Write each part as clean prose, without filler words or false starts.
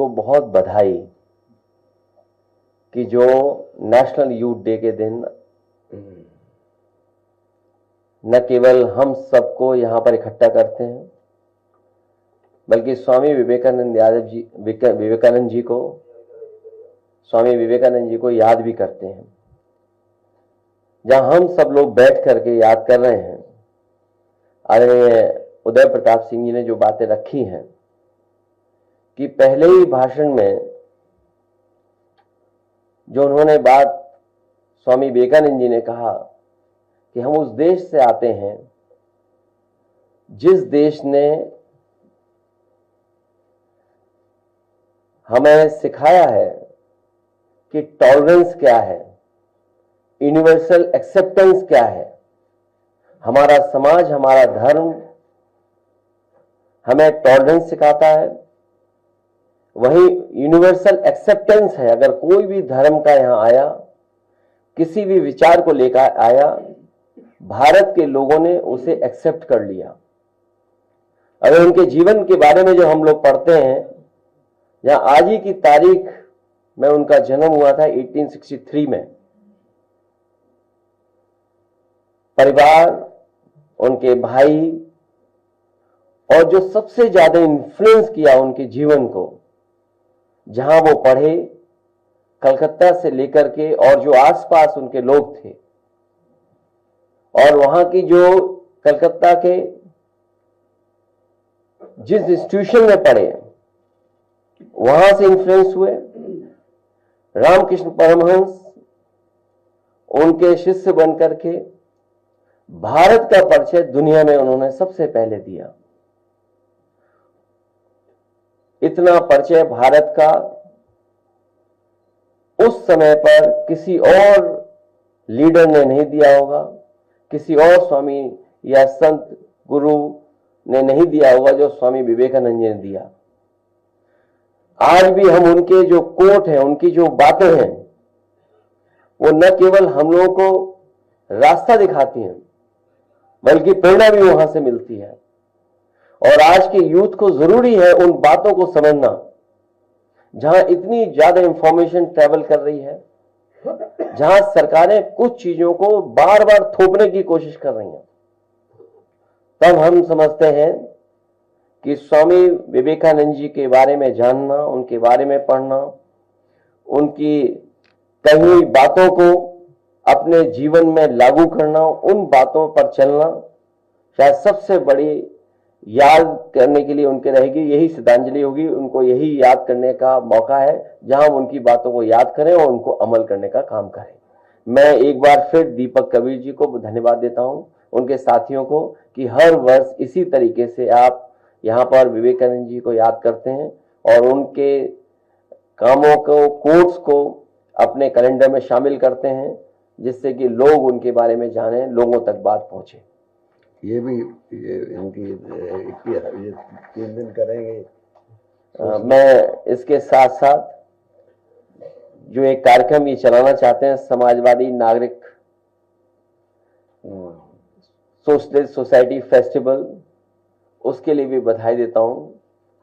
को बहुत बधाई कि जो नेशनल यूथ डे के दिन न केवल हम सबको यहां पर इकट्ठा करते हैं, बल्कि स्वामी विवेकानंद जी को याद भी करते हैं। जहां हम सब लोग बैठ करके याद कर रहे हैं, आदरणीय उदय प्रताप सिंह जी ने जो बातें रखी हैं कि पहले ही भाषण में जो उन्होंने बात स्वामी विवेकानंद जी ने कहा कि हम उस देश से आते हैं जिस देश ने हमें सिखाया है कि टॉलरेंस क्या है, यूनिवर्सल एक्सेप्टेंस क्या है। हमारा समाज, हमारा धर्म हमें टॉलरेंस सिखाता है, वहीं यूनिवर्सल एक्सेप्टेंस है। अगर कोई भी धर्म का यहां आया, किसी भी विचार को लेकर आया, भारत के लोगों ने उसे एक्सेप्ट कर लिया। अगर उनके जीवन के बारे में जो हम लोग पढ़ते हैं, जहां आज ही की तारीख में उनका जन्म हुआ था 1863 में, परिवार, उनके भाई, और जो सबसे ज्यादा इन्फ्लुएंस किया उनके जीवन को, जहां वो पढ़े, कलकत्ता से लेकर के और जो आसपास उनके लोग थे, और वहां की जो कलकत्ता के जिस इंस्टीट्यूशन में पढ़े, वहां से इन्फ्लुएंस हुए। रामकृष्ण परमहंस उनके शिष्य बनकर के भारत का परिचय दुनिया में उन्होंने सबसे पहले दिया। इतना परिचय भारत का उस समय पर किसी और लीडर ने नहीं दिया होगा, किसी और स्वामी या संत गुरु ने नहीं दिया होगा जो स्वामी विवेकानंद जी ने दिया। आज भी हम उनके जो कोट हैं, उनकी जो बातें हैं, वो न केवल हम लोगों को रास्ता दिखाती हैं, बल्कि प्रेरणा भी वहां से मिलती है। और आज के यूथ को जरूरी है उन बातों को समझना। जहां इतनी ज्यादा इंफॉर्मेशन ट्रेवल कर रही है, जहां सरकारें कुछ चीजों को बार बार थोपने की कोशिश कर रही हैं, तब हम समझते हैं कि स्वामी विवेकानंद जी के बारे में जानना, उनके बारे में पढ़ना, उनकी कही हुई बातों को अपने जीवन में लागू करना, उन बातों पर चलना शायद सबसे बड़ी याद करने के लिए उनके रहेगी। यही श्रद्धांजलि होगी, उनको यही याद करने का मौका है, जहां हम उनकी बातों को याद करें और उनको अमल करने का काम करें। मैं एक बार फिर दीपक कबीर जी को धन्यवाद देता हूं, उनके साथियों को, कि हर वर्ष इसी तरीके से आप यहां पर विवेकानंद जी को याद करते हैं और उनके कामों को, कोट्स को अपने कैलेंडर में शामिल करते हैं, जिससे कि लोग उनके बारे में जानें, लोगों तक बात पहुंचे। ये भी इनकी ये 3 दिन करेंगे। मैं इसके साथ साथ जो एक कार्यक्रम ये चलाना चाहते हैं, समाजवादी नागरिक सोशलिस्ट सोसाइटी फेस्टिवल, उसके लिए भी बधाई देता हूं।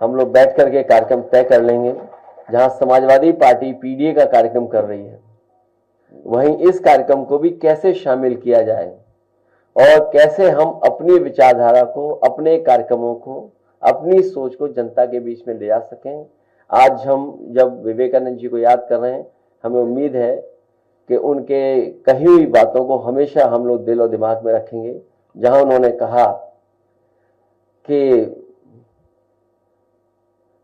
हम लोग बैठ करके कार्यक्रम तय कर लेंगे। जहां समाजवादी पार्टी पीडीए का कार्यक्रम कर रही है, वहीं इस कार्यक्रम को भी कैसे शामिल किया जाए और कैसे हम अपनी विचारधारा को, अपने कार्यक्रमों को, अपनी सोच को जनता के बीच में ले जा सकें। आज हम जब विवेकानंद जी को याद कर रहे हैं, हमें उम्मीद है कि उनके कही हुई बातों को हमेशा हम लोग दिल और दिमाग में रखेंगे। जहां उन्होंने कहा कि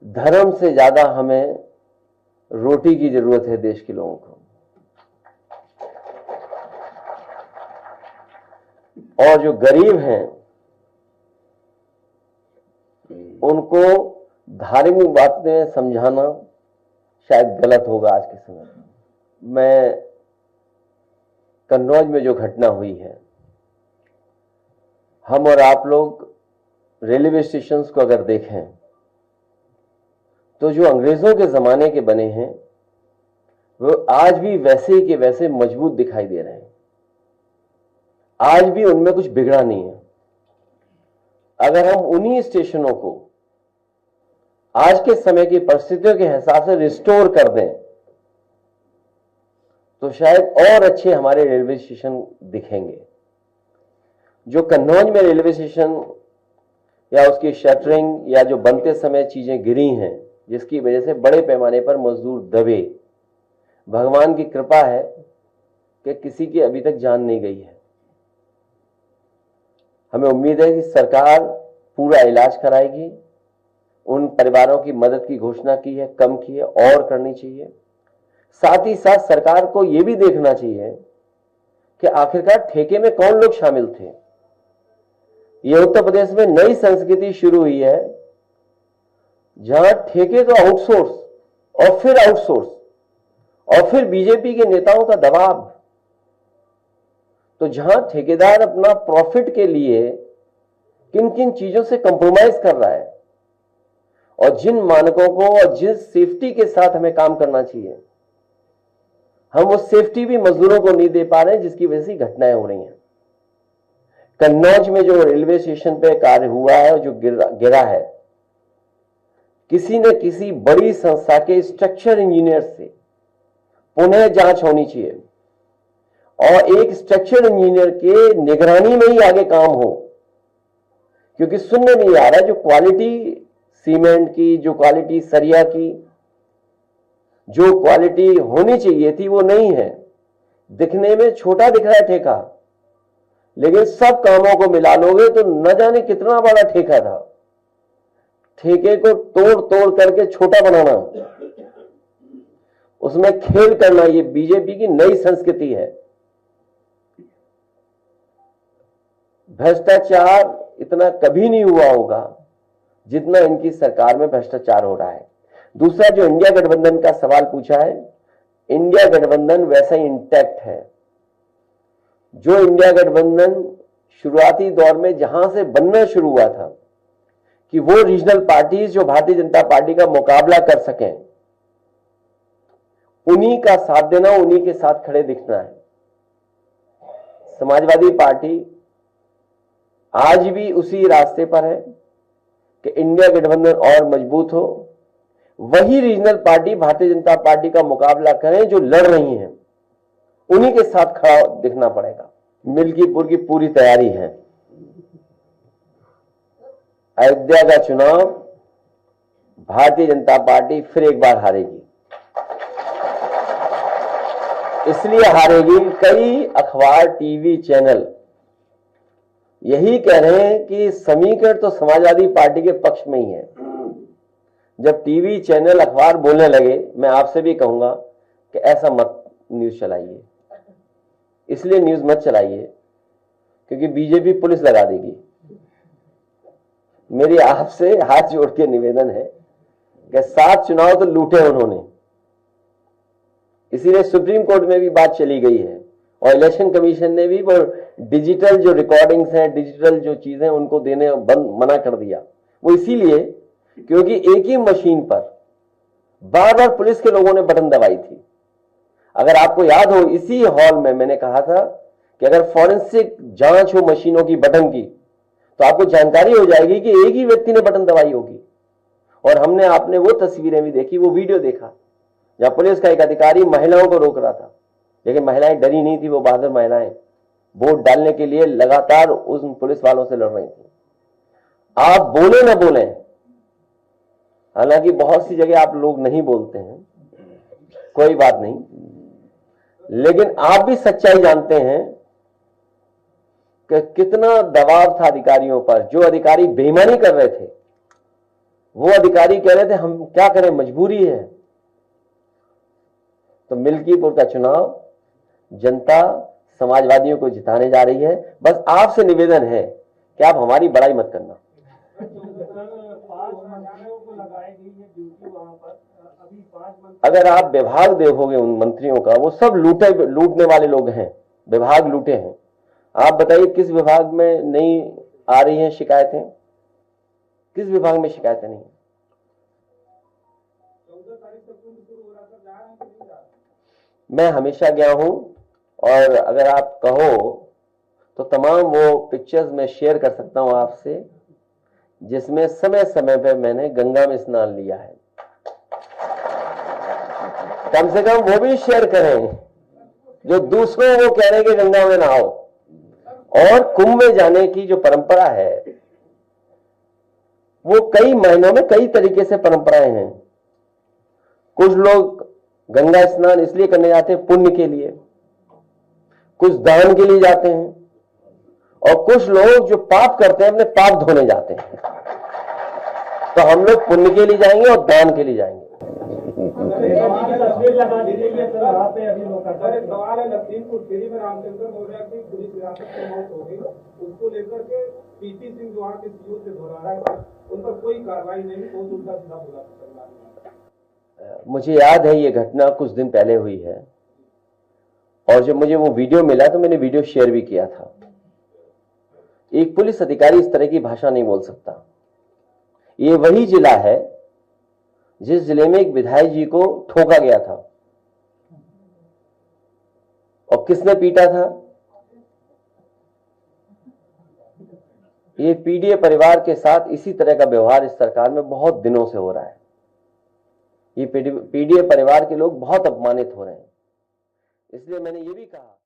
धर्म से ज्यादा हमें रोटी की जरूरत है देश के लोगों को, और जो गरीब हैं उनको धार्मिक बातें समझाना शायद गलत होगा आज के समय में। मैं कन्नौज में जो घटना हुई है, हम और आप लोग रेलवे स्टेशंस को अगर देखें तो जो अंग्रेजों के जमाने के बने हैं वो आज भी वैसे ही के वैसे मजबूत दिखाई दे रहे हैं। आज भी उनमें कुछ बिगड़ा नहीं है। अगर हम उन्हीं स्टेशनों को आज के समय की परिस्थितियों के हिसाब से रिस्टोर कर दें तो शायद और अच्छे हमारे रेलवे स्टेशन दिखेंगे। जो कन्नौज में रेलवे स्टेशन या उसकी शटरिंग या जो बनते समय चीजें गिरी हैं, जिसकी वजह से बड़े पैमाने पर मजदूर दबे, भगवान की कृपा है कि किसी की अभी तक जान नहीं गई है। हमें उम्मीद है कि सरकार पूरा इलाज कराएगी। उन परिवारों की मदद की घोषणा की है, कम की है, और करनी चाहिए। साथ ही साथ सरकार को यह भी देखना चाहिए कि आखिरकार ठेके में कौन लोग शामिल थे। यह उत्तर प्रदेश में नई संस्कृति शुरू हुई है जहां ठेके तो आउटसोर्स और फिर आउटसोर्स और फिर बीजेपी के नेताओं का दबाव। तो जहां ठेकेदार अपना प्रॉफिट के लिए किन किन चीजों से कंप्रोमाइज कर रहा है और जिन मानकों को और जिस सेफ्टी के साथ हमें काम करना चाहिए, हम वो सेफ्टी भी मजदूरों को नहीं दे पा रहे हैं, जिसकी वजह से घटनाएं हो रही हैं। कन्नौज में जो रेलवे स्टेशन पे कार्य हुआ है और जो गिरा है, किसी न किसी बड़ी संस्था के स्ट्रक्चर इंजीनियर से पुनः जांच होनी चाहिए और एक स्ट्रक्चर इंजीनियर के निगरानी में ही आगे काम हो, क्योंकि सुनने में आ रहा है जो क्वालिटी सीमेंट की, जो क्वालिटी सरिया की, जो क्वालिटी होनी चाहिए थी वो नहीं है। दिखने में छोटा दिख रहा है ठेका, लेकिन सब कामों को मिला लोगे तो न जाने कितना बड़ा ठेका था। ठेके को तोड़ तोड़ करके छोटा बनाना, उसमें खेल करना, ये बीजेपी की नई संस्कृति है। भ्रष्टाचार इतना कभी नहीं हुआ होगा जितना इनकी सरकार में भ्रष्टाचार हो रहा है। दूसरा, जो इंडिया गठबंधन का सवाल पूछा है, इंडिया गठबंधन वैसा ही इंटैक्ट है। जो इंडिया गठबंधन शुरुआती दौर में जहां से बनना शुरू हुआ था कि वो रीजनल पार्टीज जो भारतीय जनता पार्टी का मुकाबला कर सकें, उन्हीं का साथ देना, उन्हीं के साथ खड़े दिखना है। समाजवादी पार्टी आज भी उसी रास्ते पर है कि इंडिया गठबंधन और मजबूत हो, वही regional party Bharatiya Janata party का मुकाबला करें जो लड़ रही हैं, उन्हीं के साथ खड़ा दिखना पड़ेगा। मिल्कीपुर की पूरी तैयारी है। अयोध्या का चुनाव भारतीय जनता पार्टी फिर एक बार हारेगी। इसलिए हारेगी, कई अखबार, टीवी चैनल यही कह रहे हैं कि समीकरण तो समाजवादी पार्टी के पक्ष में ही है। जब टीवी चैनल, अखबार बोलने लगे, मैं आपसे भी कहूंगा कि ऐसा मत न्यूज चलाइए। इसलिए न्यूज मत चलाइए क्योंकि बीजेपी पुलिस लगा देगी। मेरी आपसे हाथ जोड़ के निवेदन है कि 7 चुनाव तो लूटे उन्होंने, इसीलिए सुप्रीम कोर्ट में भी बात चली गई है और इलेक्शन कमीशन ने भी वो डिजिटल जो रिकॉर्डिंग्स हैं, डिजिटल जो चीजें उनको देने मना कर दिया। वो इसीलिए क्योंकि एक ही मशीन पर बार बार पुलिस के लोगों ने बटन दबाई थी। अगर आपको याद हो, इसी हॉल में मैंने कहा था कि अगर फॉरेंसिक जांच हो मशीनों की बटन की, तो आपको जानकारी हो जाएगी कि एक ही व्यक्ति ने बटन दबाई होगी। और हमने आपने वो तस्वीरें भी देखी, वो वीडियो देखा जहां पुलिस का एक अधिकारी महिलाओं को रोक रहा था, लेकिन महिलाएं डरी नहीं थी। वो बहादुर महिलाएं वोट डालने के लिए लगातार उन पुलिस वालों से लड़ रही थी। आप बोले ना बोले, हालांकि बहुत सी जगह आप लोग नहीं बोलते हैं, कोई बात नहीं, लेकिन आप भी सच्चाई जानते हैं कि कितना दबाव था अधिकारियों पर। जो अधिकारी बेईमानी कर रहे थे, वो अधिकारी कह रहे थे हम क्या करें, मजबूरी है। तो मिल्कीपुर का चुनाव जनता समाजवादियों को जिताने जा रही है। बस आपसे निवेदन है कि आप हमारी बड़ाई मत करना। अगर आप विभाग देखोगे उन मंत्रियों का, वो सब लूटने वाले लोग हैं, विभाग लूटे हैं। आप बताइए किस विभाग में नहीं आ रही हैं शिकायतें? किस विभाग में शिकायतें नहीं? मैं हमेशा गया हूं और अगर आप कहो तो तमाम वो पिक्चर्स मैं शेयर कर सकता हूं आपसे जिसमें समय समय पर मैंने गंगा में स्नान लिया है। कम से कम वो भी शेयर करें जो दूसरों को कह रहे हैं कि गंगा में नहाओ। और कुंभ में जाने की जो परंपरा है वो कई महीनों में कई तरीके से परंपराएं हैं। कुछ लोग गंगा स्नान इसलिए करने जाते हैं पुण्य के लिए, कुछ दान के लिए जाते हैं, और कुछ लोग जो पाप करते हैं अपने पाप धोने जाते हैं। तो हम लोग पुण्य के लिए जाएंगे और दान के लिए जाएंगे। तस्वीर लगा दीजिए कि वहाँ पे अभी लोग सवाल है लखीमपुर खीरी में रामचंद्र मौर्य की पुलिस हिरासत में मौत हो गई, उसको लेकर के पीपी सिंह जो वहाँ के सीओ से दोहरा है उन पर कोई कार्रवाई नहीं, बहुत उल्टा सीधा बोला। मुझे याद है ये घटना कुछ दिन पहले हुई है, और जब मुझे वो वीडियो मिला तो मैंने वीडियो शेयर भी किया था। एक पुलिस अधिकारी इस तरह की भाषा नहीं बोल सकता। ये वही जिला है जिस जिले में एक विधायक जी को ठोका गया था, और किसने पीटा था? ये पीडीए परिवार के साथ इसी तरह का व्यवहार इस सरकार में बहुत दिनों से हो रहा है। ये पीडीए परिवार के लोग बहुत अपमानित हो रहे हैं। इसलिए मैंने ये भी कहा